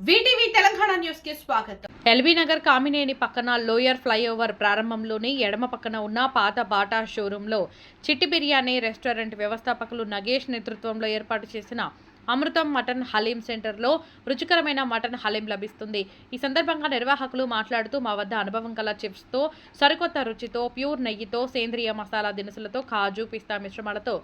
VTV Telangana news కి స్వాగతం. LB Nagar Kamineni పక్కన లోయర్ ఫ్లైఓవర్ ప్రారంభంలోని ఎడమ పక్కన ఉన్న పాత బాటా షోరూంలో చిట్టి బిర్యానీ రెస్టారెంట్ వ్యవస్థాపకులు నగేష్ నేతృత్వంలో ఏర్పాటు చేసిన అమృతం మటన్ హలీం సెంటర్లో రుచికరమైన మటన్ హలీం లభిస్తుంది. ఈ సందర్భంగా నిర్వాహకులు మాట్లాడుతూ మా వద్ద అనుభవం గల చిప్స్తో, సరికొత్త రుచితో, ప్యూర్ నెయ్యితో, సేంద్రియ మసాలా దినుసులతో, కాజు పిస్తా మిశ్రమాలతో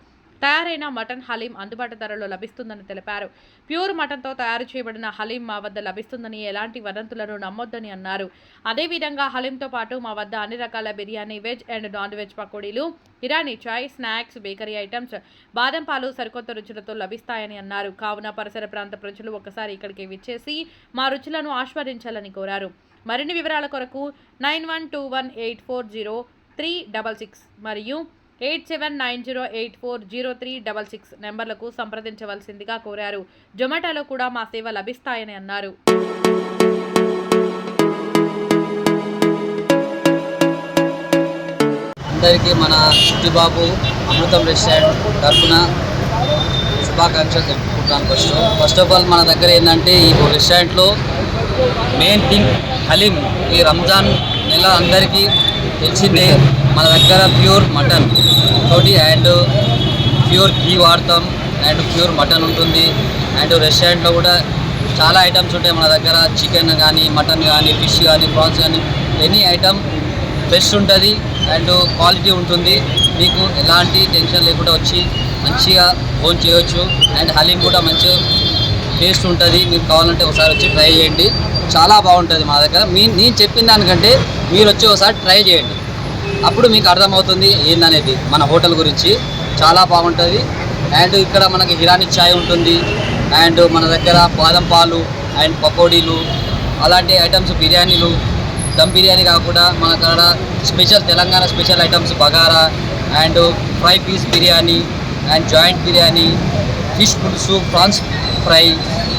తయారైన మటన్ హలీం అందుబాటు ధరలో లభిస్తుందని తెలిపారు. ప్యూర్ మటన్తో తయారు చేయబడిన హలీం మా వద్ద లభిస్తుందని ఎలాంటి వదంతులను నమ్మొద్దని అన్నారు. అదేవిధంగా హలీంతో పాటు మా వద్ద అన్ని రకాల biryani, veg and non veg పకోడీలు, ఇరానీ చాయ్, స్నాక్స్, బేకరీ ఐటమ్స్, బాదం పాలు సరికొత్త రుచులతో లభిస్తాయని అన్నారు. కావున పరిసర ప్రాంత ప్రజలు ఒకసారి ఇక్కడికి విచ్చేసి మా రుచులను ఆస్వాదించాలని కోరారు. మరిన్ని వివరాల కొరకు 9121840366 మరియు 8790840366 నెంబర్లకు సంప్రదించవలసిందిగా కోరారు. జొమాటోలో కూడా మా సేవ లభిస్తాయని అన్నారు. అందరికీ మన చిట్టిబాబు అమృతం రెస్టారెంట్ తరఫున శుభాకాంక్షలు తెలుపుకుంటాను. ఫస్ట్ ఆఫ్ ఆల్ మన దగ్గర ఏంటంటే ఈ రెస్టారెంట్లో మెయిన్ థింగ్ హలీం. ఈ రంజాన్ నెల అందరికీ తెలిసిందే. మన దగ్గర ప్యూర్ మటన్ తోటి అండ్ ప్యూర్ ఘీ వాడతాం అండ్ ప్యూర్ మటన్ ఉంటుంది. అండ్ రెస్టారెంట్లో కూడా చాలా ఐటమ్స్ ఉంటాయి మన దగ్గర. చికెన్ కానీ, మటన్ కానీ, ఫిష్ కానీ, ప్రాన్స్ కానీ, ఎనీ ఐటమ్ ఫ్రెష్ ఉంటుంది అండ్ క్వాలిటీ ఉంటుంది. మీకు ఎలాంటి టెన్షన్ లేకుండా వచ్చి మంచిగా భోజనం చేయవచ్చు. అండ్ హలీం కూడా మంచి టేస్ట్ ఉంటుంది. మీరు కావాలంటే ఒకసారి వచ్చి ట్రై చేయండి, చాలా బాగుంటుంది మా దగ్గర. నేను చెప్పిన దానికంటే మీరు వచ్చి ఒకసారి ట్రై చేయండి, అప్పుడు మీకు అర్థమవుతుంది ఏందనేది. మన హోటల్ గురించి చాలా బాగుంటుంది. అండ్ ఇక్కడ మనకి ఇరానీ చాయ్ ఉంటుంది అండ్ మన దగ్గర బాదం పాలు అండ్ పకోడీలు అలాంటి ఐటమ్స్, బిర్యానీలు, దమ్ బిర్యానీ కాకుండా మన కాడ special Telangana special items bagara and fry piece biryani and joint biryani, fish పులుసు, ప్రాన్స్ ఫ్రై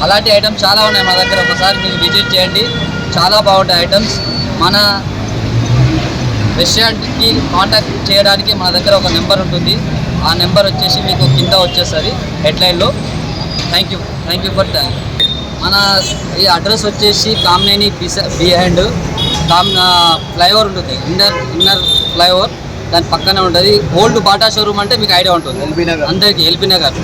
అలాంటి ఐటమ్స్ చాలా ఉన్నాయి మా దగ్గర. ఒకసారి మీరు విజిట్ చేయండి, చాలా బాగుంటాయి ఐటమ్స్. మన రెస్టారెంట్కి కాంటాక్ట్ చేయడానికి మన దగ్గర ఒక నెంబర్ ఉంటుంది. ఆ నెంబర్ వచ్చేసి మీకు కింద వచ్చేస్తుంది హెడ్లైన్లో. Thank you for time. మన ఈ అడ్రస్ వచ్చేసి కామినేని బిహైండ్ ఫ్లైఓవర్ ఉంటుంది, ఇన్నర్ ఫ్లైఓవర్ దాని పక్కనే ఉంటుంది. ఓల్డ్ బాటా షోరూమ్ అంటే మీకు ఐడియా ఉంటుంది అందరికీ. ఎల్బీ నగర్